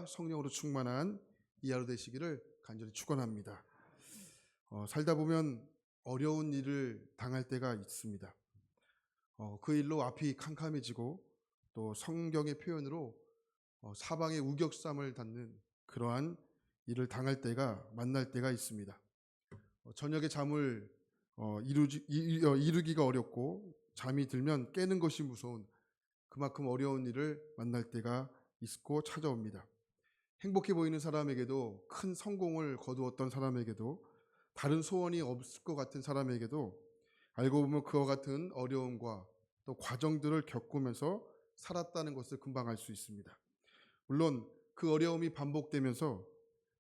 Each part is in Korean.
말씀과 성령으로 충만한 이 하루 되시기를 간절히 축원합니다. 살다 보면 어려운 일을 당할 때가 있습니다. 그 일로 앞이 캄캄해지고 또 성경의 표현으로 사방에 우격삼을 닫는 그러한 일을 당할 때가 만날 때가 있습니다. 저녁에 잠을 이루기가 어렵고 잠이 들면 깨는 것이 무서운 그만큼 어려운 일을 만날 때가 있고 찾아옵니다. 행복해 보이는 사람에게도 큰 성공을 거두었던 사람에게도 다른 소원이 없을 것 같은 사람에게도 알고 보면 그와 같은 어려움과 또 과정들을 겪으면서 살았다는 것을 금방 알 수 있습니다. 물론 그 어려움이 반복되면서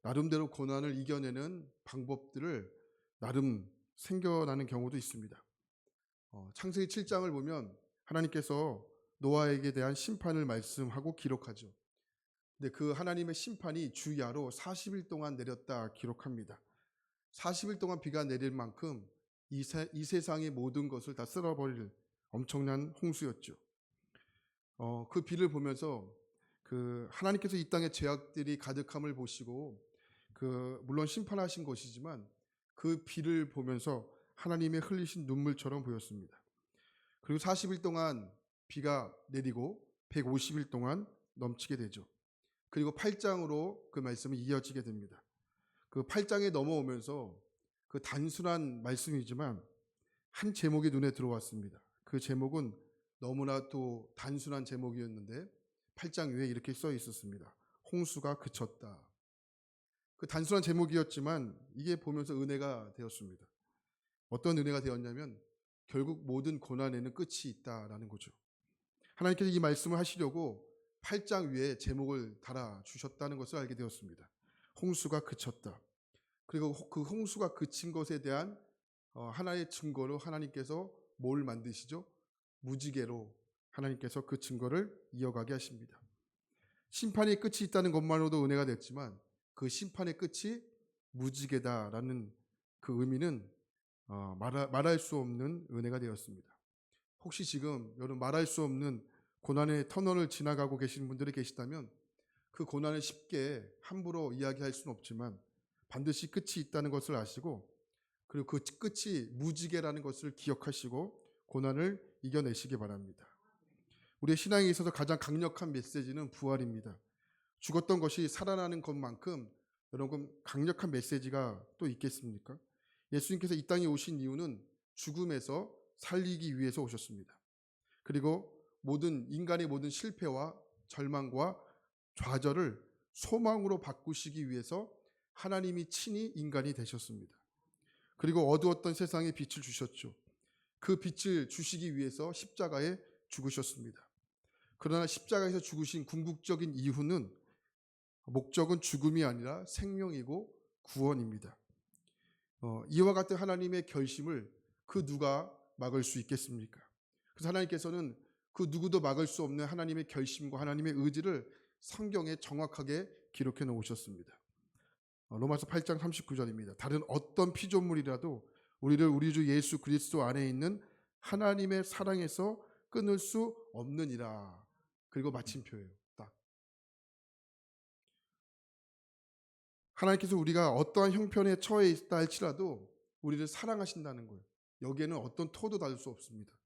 나름대로 고난을 이겨내는 방법들을 나름 생겨나는 경우도 있습니다. 창세기 7장을 보면 하나님께서 노아에게 대한 심판을 말씀하고 기록하죠. 근데 그 하나님의 심판이 주야로 40일 동안 내렸다 기록합니다. 40일 동안 비가 내릴 만큼 이 세상의 모든 것을 다 쓸어버릴 엄청난 홍수였죠. 그 비를 보면서 그 하나님께서 이 땅에 죄악들이 가득함을 보시고 물론 심판하신 것이지만 그 비를 보면서 하나님의 흘리신 눈물처럼 보였습니다. 그리고 40일 동안 비가 내리고 150일 동안 넘치게 되죠. 그리고 8장으로 그 말씀이 이어지게 됩니다. 그 8장에 넘어오면서 그 단순한 말씀이지만 한 제목이 눈에 들어왔습니다. 그 제목은 너무나 또 단순한 제목이었는데 8장 위에 이렇게 써 있었습니다. 홍수가 그쳤다. 그 단순한 제목이었지만 이게 보면서 은혜가 되었습니다. 어떤 은혜가 되었냐면 결국 모든 고난에는 끝이 있다라는 거죠. 하나님께서 이 말씀을 하시려고 8장 위에 제목을 달아주셨다는 것을 알게 되었습니다. 홍수가 그쳤다. 그리고 그 홍수가 그친 것에 대한 하나의 증거로 하나님께서 뭘 만드시죠? 무지개로 하나님께서 그 증거를 이어가게 하십니다. 심판의 끝이 있다는 것만으로도 은혜가 됐지만 그 심판의 끝이 무지개다라는 그 의미는 말할 수 없는 은혜가 되었습니다. 혹시 지금 여러분 말할 수 없는 고난의 터널을 지나가고 계시는 분들이 계시다면 그 고난을 쉽게 함부로 이야기할 수는 없지만 반드시 끝이 있다는 것을 아시고 그리고 그 끝이 무지개라는 것을 기억하시고 고난을 이겨내시기 바랍니다. 우리의 신앙에 있어서 가장 강력한 메시지는 부활입니다. 죽었던 것이 살아나는 것만큼 여러분 강력한 메시지가 또 있겠습니까? 예수님께서 이 땅에 오신 이유는 죽음에서 살리기 위해서 오셨습니다. 그리고 인간의 모든 실패와 절망과 좌절을 소망으로 바꾸시기 위해서 하나님이 친히 인간이 되셨습니다. 그리고 어두웠던 세상에 빛을 주셨죠. 그 빛을 주시기 위해서 십자가에 죽으셨습니다. 그러나 십자가에서 죽으신 궁극적인 이유는 목적은 죽음이 아니라 생명이고 구원입니다. 이와 같은 하나님의 결심을 그 누가 막을 수 있겠습니까? 그래서 하나님께서는 그 누구도 막을 수 없는 하나님의 결심과 하나님의 의지를 성경에 정확하게 기록해 놓으셨습니다. 로마서 8장 39절입니다. 다른 어떤 피조물이라도 우리를 우리 주 예수 그리스도 안에 있는 하나님의 사랑에서 끊을 수 없느니라. 그리고 마침표예요. 딱. 하나님께서 우리가 어떠한 형편에 처해 있다 할지라도 우리를 사랑하신다는 거예요. 여기에는 어떤 토도 달 수 없습니다.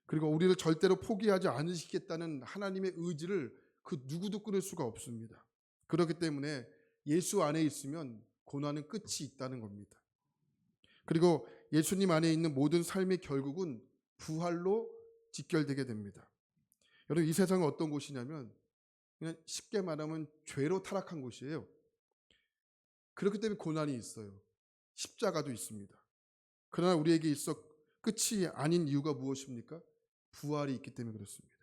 그리고 우리를 절대로 포기하지 않으시겠다는 하나님의 의지를 그 누구도 끊을 수가 없습니다. 그렇기 때문에 예수 안에 있으면 고난은 끝이 있다는 겁니다. 그리고 예수님 안에 있는 모든 삶의 결국은 부활로 직결되게 됩니다. 여러분 이 세상은 어떤 곳이냐면 그냥 쉽게 말하면 죄로 타락한 곳이에요. 그렇기 때문에 고난이 있어요. 십자가도 있습니다. 그러나 우리에게 있어 끝이 아닌 이유가 무엇입니까? 부활이 있기 때문에 그렇습니다.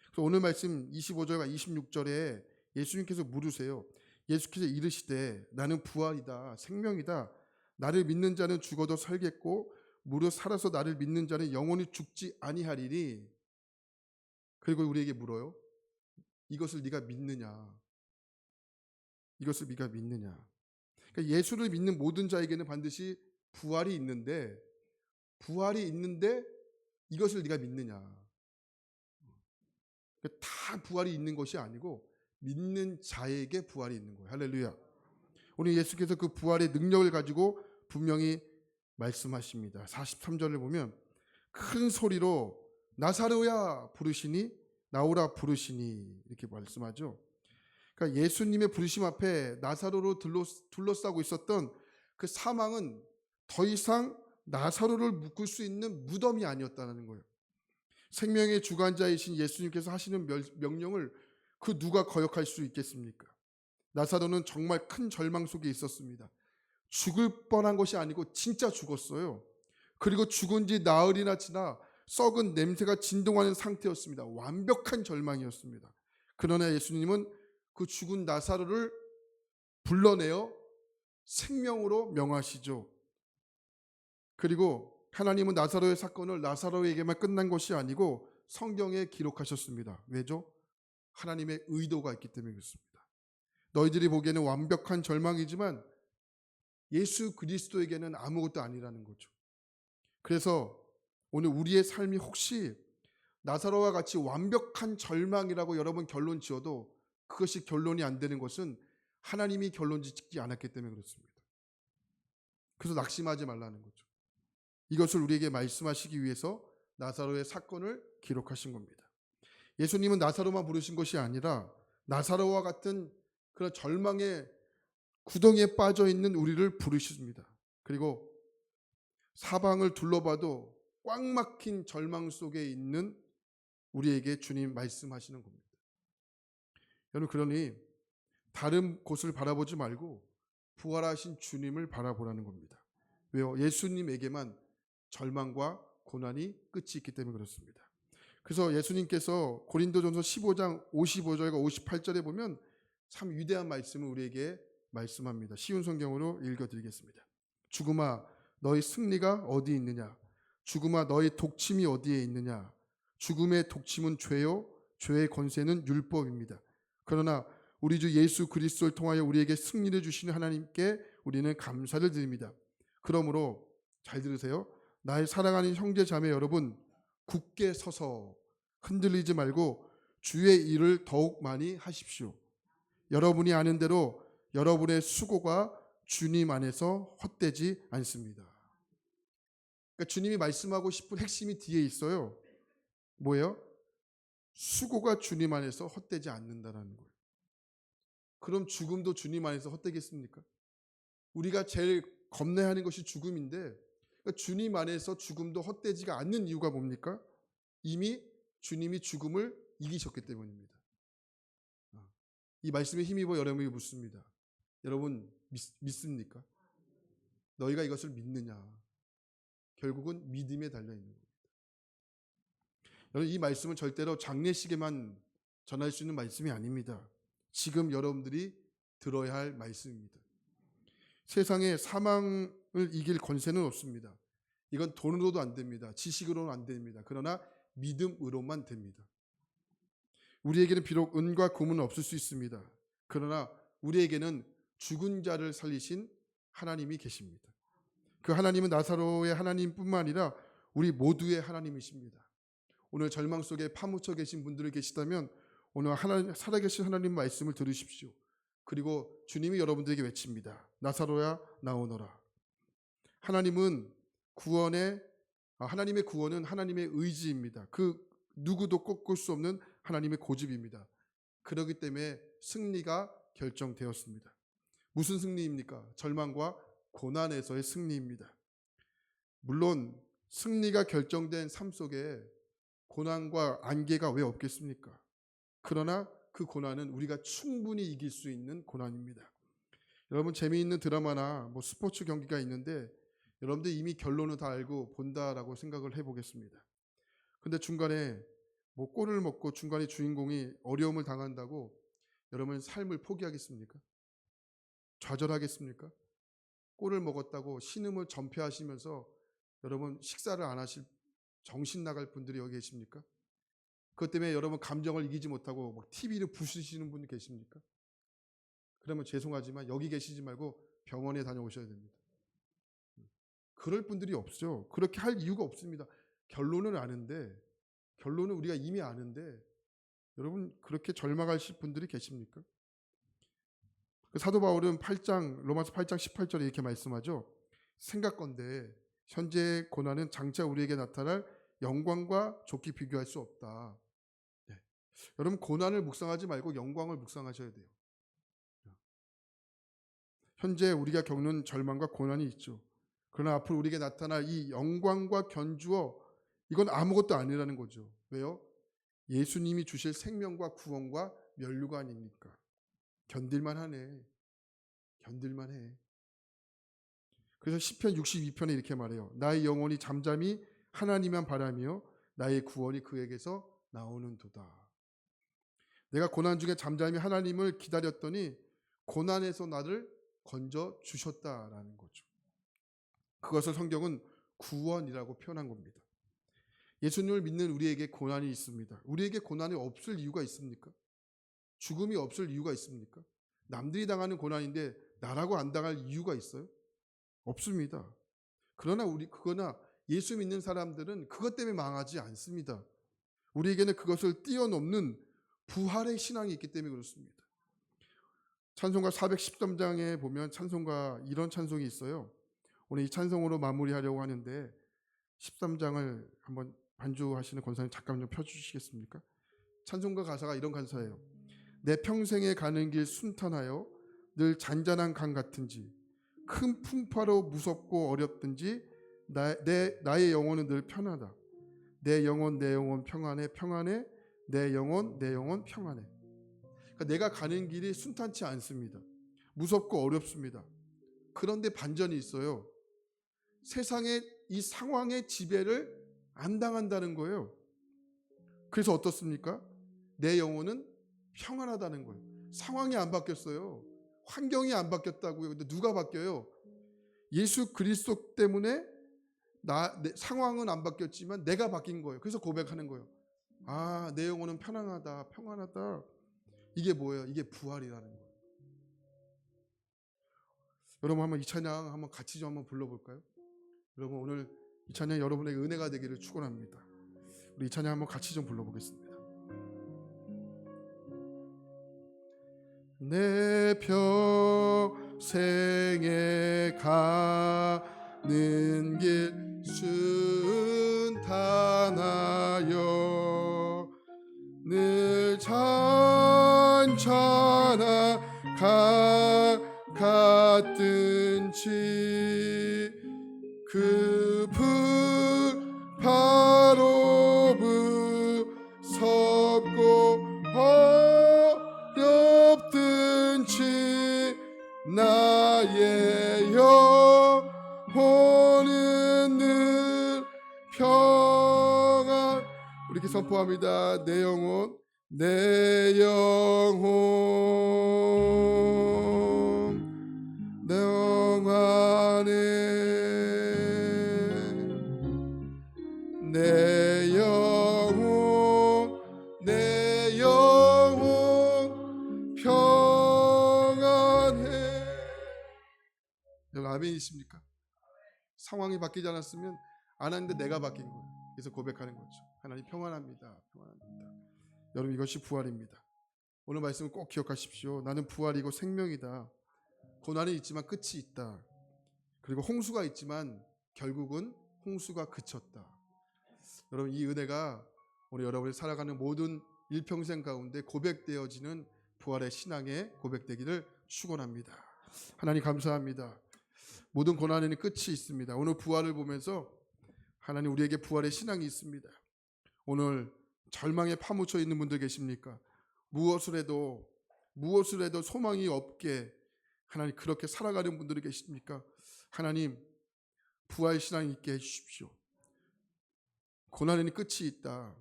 그래서 오늘 말씀 25절과 26절에 예수님께서 물으세요. 예수께서 이르시되 나는 부활이다 생명이다. 나를 믿는 자는 죽어도 살겠고 무릇 살아서 나를 믿는 자는 영원히 죽지 아니하리니. 그리고 우리에게 물어요. 이것을 네가 믿느냐? 이것을 네가 믿느냐? 그러니까 예수를 믿는 모든 자에게는 반드시 부활이 있는데 이것을 네가 믿느냐? 그러니까 다 부활이 있는 것이 아니고 믿는 자에게 부활이 있는 거예요. 할렐루야. 오늘 예수께서 그 부활의 능력을 가지고 분명히 말씀하십니다. 43절을 보면 큰 소리로 나사로야 부르시니 나오라 부르시니 이렇게 말씀하죠. 그러니까 예수님의 부르심 앞에 나사로로 둘러싸고 있었던 그 사망은 더 이상 나사로를 묶을 수 있는 무덤이 아니었다는 거예요. 생명의 주관자이신 예수님께서 하시는 명령을 그 누가 거역할 수 있겠습니까? 나사로는 정말 큰 절망 속에 있었습니다. 죽을 뻔한 것이 아니고 진짜 죽었어요. 그리고 죽은 지 나흘이나 지나 썩은 냄새가 진동하는 상태였습니다. 완벽한 절망이었습니다. 그러나 예수님은 그 죽은 나사로를 불러내어 생명으로 명하시죠. 그리고 하나님은 나사로의 사건을 나사로에게만 끝난 것이 아니고 성경에 기록하셨습니다. 왜죠? 하나님의 의도가 있기 때문에 그렇습니다. 너희들이 보기에는 완벽한 절망이지만 예수 그리스도에게는 아무것도 아니라는 거죠. 그래서 오늘 우리의 삶이 혹시 나사로와 같이 완벽한 절망이라고 여러분 결론 지어도 그것이 결론이 안 되는 것은 하나님이 결론 짓지 않았기 때문에 그렇습니다. 그래서 낙심하지 말라는 거죠. 이것을 우리에게 말씀하시기 위해서 나사로의 사건을 기록하신 겁니다. 예수님은 나사로만 부르신 것이 아니라 나사로와 같은 그런 절망의 구덩이에 빠져 있는 우리를 부르십니다. 그리고 사방을 둘러봐도 꽉 막힌 절망 속에 있는 우리에게 주님 말씀하시는 겁니다. 여러분, 그러니 다른 곳을 바라보지 말고 부활하신 주님을 바라보라는 겁니다. 왜요? 예수님에게만 절망과 고난이 끝이 있기 때문에 그렇습니다. 그래서 예수님께서 고린도전서 15장 55절과 58절에 보면 참 위대한 말씀을 우리에게 말씀합니다. 쉬운 성경으로 읽어드리겠습니다. 죽음아 너희 승리가 어디 있느냐? 죽음아 너희 독침이 어디에 있느냐? 죽음의 독침은 죄요 죄의 권세는 율법입니다. 그러나 우리 주 예수 그리스도를 통하여 우리에게 승리를 주시는 하나님께 우리는 감사를 드립니다. 그러므로 잘 들으세요. 나의 사랑하는 형제 자매 여러분, 굳게 서서 흔들리지 말고 주의 일을 더욱 많이 하십시오. 여러분이 아는 대로 여러분의 수고가 주님 안에서 헛되지 않습니다. 그러니까 주님이 말씀하고 싶은 핵심이 뒤에 있어요. 뭐예요? 수고가 주님 안에서 헛되지 않는다는 거예요. 그럼 죽음도 주님 안에서 헛되겠습니까? 우리가 제일 겁내하는 것이 죽음인데, 그러니까 주님 안에서 죽음도 헛되지가 않는 이유가 뭡니까? 이미 주님이 죽음을 이기셨기 때문입니다. 이 말씀에 힘입어 여러분이 묻습니다. 여러분 믿습니까? 너희가 이것을 믿느냐? 결국은 믿음에 달려있는 겁니다. 여러분, 이 말씀은 절대로 장례식에만 전할 수 있는 말씀이 아닙니다. 지금 여러분들이 들어야 할 말씀입니다. 세상에 사망을 이길 권세는 없습니다. 이건 돈으로도 안 됩니다. 지식으로는 안 됩니다. 그러나 믿음으로만 됩니다. 우리에게는 비록 은과 금은 없을 수 있습니다. 그러나 우리에게는 죽은 자를 살리신 하나님이 계십니다. 그 하나님은 나사로의 하나님뿐만 아니라 우리 모두의 하나님이십니다. 오늘 절망 속에 파묻혀 계신 분들이 계시다면 오늘 살아계신 하나님 말씀을 들으십시오. 그리고 주님이 여러분들에게 외칩니다. 나사로야 나오너라. 하나님의 구원은 하나님의 의지입니다. 그 누구도 꺾을 수 없는 하나님의 고집입니다. 그렇기 때문에 승리가 결정되었습니다. 무슨 승리입니까? 절망과 고난에서의 승리입니다. 물론 승리가 결정된 삶 속에 고난과 안개가 왜 없겠습니까? 그러나 그 고난은 우리가 충분히 이길 수 있는 고난입니다. 여러분, 재미있는 드라마나 스포츠 경기가 있는데 여러분들 이미 결론을 다 알고 본다라고 생각을 해보겠습니다. 근데 중간에 골을 먹고 중간에 주인공이 어려움을 당한다고 여러분 삶을 포기하겠습니까? 좌절하겠습니까? 골을 먹었다고 신음을 전폐하시면서 여러분 식사를 안 하실 정신 나갈 분들이 여기 계십니까? 그것 때문에 여러분 감정을 이기지 못하고 TV를 부수시는 분이 계십니까? 그러면 죄송하지만 여기 계시지 말고 병원에 다녀오셔야 됩니다. 그럴 분들이 없죠. 그렇게 할 이유가 없습니다. 결론은 아는데, 결론은 우리가 이미 아는데 여러분 그렇게 절망하실 분들이 계십니까? 사도 바울은 로마서 8장 18절에 이렇게 말씀하죠. 생각건대 현재의 고난은 장차 우리에게 나타날 영광과 좋게 비교할 수 없다. 네. 여러분 고난을 묵상하지 말고 영광을 묵상하셔야 돼요. 현재 우리가 겪는 절망과 고난이 있죠. 그러나 앞으로 우리에게 나타날 이 영광과 견주어 이건 아무것도 아니라는 거죠. 왜요? 예수님이 주실 생명과 구원과 면류가 아닙니까? 견딜만 하네. 견딜만 해. 그래서 시편 62편에 이렇게 말해요. 나의 영혼이 잠잠히 하나님만 바라며 나의 구원이 그에게서 나오는 도다. 내가 고난 중에 잠잠히 하나님을 기다렸더니 고난에서 나를 건져 주셨다라는 거죠. 그것을 성경은 구원이라고 표현한 겁니다. 예수님을 믿는 우리에게 고난이 있습니다. 우리에게 고난이 없을 이유가 있습니까? 죽음이 없을 이유가 있습니까? 남들이 당하는 고난인데 나라고 안 당할 이유가 있어요? 없습니다. 그러나 그러나 예수 믿는 사람들은 그것 때문에 망하지 않습니다. 우리에게는 그것을 뛰어넘는 부활의 신앙이 있기 때문에 그렇습니다. 찬송가 413장에 보면 찬송가 이런 찬송이 있어요. 오늘 이 찬송으로 마무리하려고 하는데 13장을 한번 반주하시는 권사님 잠깐 좀 펴주시겠습니까? 찬송가 가사가 이런 가사예요. 내 평생에 가는 길 순탄하여 늘 잔잔한 강 같은지 큰 풍파로 무섭고 어렵든지 나의 영혼은 늘 편하다. 내 영혼 평안해 평안해 내 영혼 평안해. 그러니까 내가 가는 길이 순탄치 않습니다. 무섭고 어렵습니다. 그런데 반전이 있어요. 세상의 이 상황의 지배를 안 당한다는 거예요. 그래서 어떻습니까? 내 영혼은 평안하다는 거예요. 상황이 안 바뀌었어요. 환경이 안 바뀌었다고요. 근데 누가 바뀌어요? 예수 그리스도 때문에 상황은 안 바뀌었지만 내가 바뀐 거예요. 그래서 고백하는 거예요. 아, 내 영혼은 편안하다, 평안하다. 이게 뭐예요? 이게 부활이라는 거예요. 여러분 한번 이 찬양 한번 같이 좀 한번 불러볼까요? 여러분 오늘 이 찬양 여러분에게 은혜가 되기를 축원합니다. 우리 이 찬양 한번 같이 좀 불러보겠습니다. 내 평생에 가는 길 순탄하여 늘 잔잔한 강 같든지 그 풍파로 무섭고 어렵든지 나의 영혼은 늘 평안. 우리 이렇게 선포합니다. 내 영혼 내 영안에 내 영혼 평안해. 여러분 아멘이십니까? 상황이 바뀌지 않았으면 안 하는데 내가 바뀐 거예요. 그래서 고백하는 거죠. 하나님 평안합니다. 평안합니다. 여러분 이것이 부활입니다. 오늘 말씀을 꼭 기억하십시오. 나는 부활이고 생명이다. 고난이 있지만 끝이 있다. 그리고 홍수가 있지만 결국은 홍수가 그쳤다. 여러분 이 은혜가 오늘 여러분이 살아가는 모든 일평생 가운데 고백되어지는 부활의 신앙의 고백되기를 축원합니다. 하나님 감사합니다. 모든 고난에는 끝이 있습니다. 오늘 부활을 보면서 하나님 우리에게 부활의 신앙이 있습니다. 오늘 절망에 파묻혀 있는 분들 계십니까? 무엇을 해도 소망이 없게 하나님 그렇게 살아가는 분들이 계십니까? 하나님 부활 신앙 있게 해주십시오. 고난에는 끝이 있다.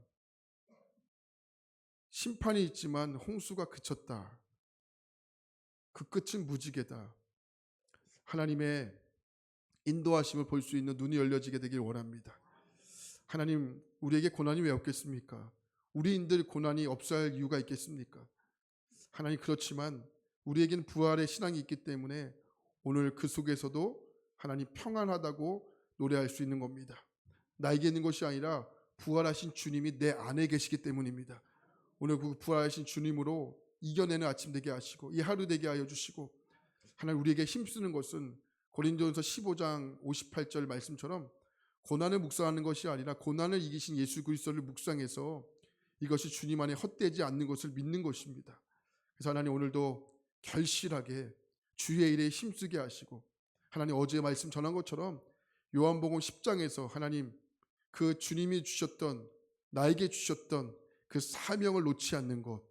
심판이 있지만 홍수가 그쳤다. 그 끝은 무지개다. 하나님의 인도하심을 볼 수 있는 눈이 열려지게 되길 원합니다. 하나님 우리에게 고난이 왜 없겠습니까? 우리인들 고난이 없어야 할 이유가 있겠습니까? 하나님 그렇지만 우리에게는 부활의 신앙이 있기 때문에 오늘 그 속에서도 하나님 평안하다고 노래할 수 있는 겁니다. 나에게 있는 것이 아니라 부활하신 주님이 내 안에 계시기 때문입니다. 오늘 그 부활하신 주님으로 이겨내는 아침 되게 하시고 이 하루 되게 하여 주시고, 하나님 우리에게 힘쓰는 것은 고린도전서 15장 58절 말씀처럼 고난을 묵상하는 것이 아니라 고난을 이기신 예수 그리스도를 묵상해서 이것이 주님 안에 헛되지 않는 것을 믿는 것입니다. 그래서 하나님 오늘도 결실하게 주의 일에 힘쓰게 하시고, 하나님 어제 말씀 전한 것처럼 요한복음 10장에서 하나님 그 주님이 주셨던, 나에게 주셨던 그 사명을 놓지 않는 것,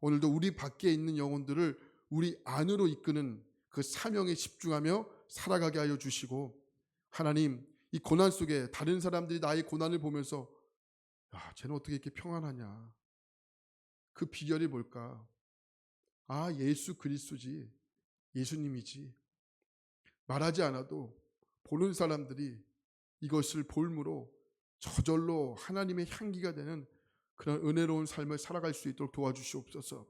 오늘도 우리 밖에 있는 영혼들을 우리 안으로 이끄는 그 사명에 집중하며 살아가게 하여 주시고, 하나님 이 고난 속에 다른 사람들이 나의 고난을 보면서 쟤는 어떻게 이렇게 평안하냐, 그 비결이 뭘까? 예수 그리스도지, 예수님이지. 말하지 않아도 보는 사람들이 이것을 볼므로 저절로 하나님의 향기가 되는 그런 은혜로운 삶을 살아갈 수 있도록 도와주시옵소서.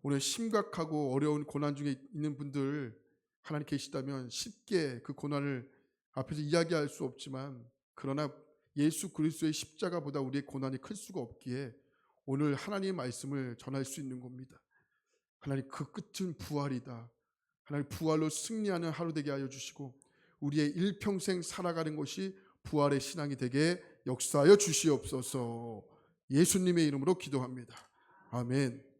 오늘 심각하고 어려운 고난 중에 있는 분들 하나님 계시다면 쉽게 그 고난을 앞에서 이야기할 수 없지만, 그러나 예수 그리스도의 십자가보다 우리의 고난이 클 수가 없기에 오늘 하나님의 말씀을 전할 수 있는 겁니다. 하나님 그 끝은 부활이다. 하나님 부활로 승리하는 하루 되게 하여 주시고 우리의 일평생 살아가는 것이 부활의 신앙이 되게 역사하여 주시옵소서. 예수님의 이름으로 기도합니다. 아멘.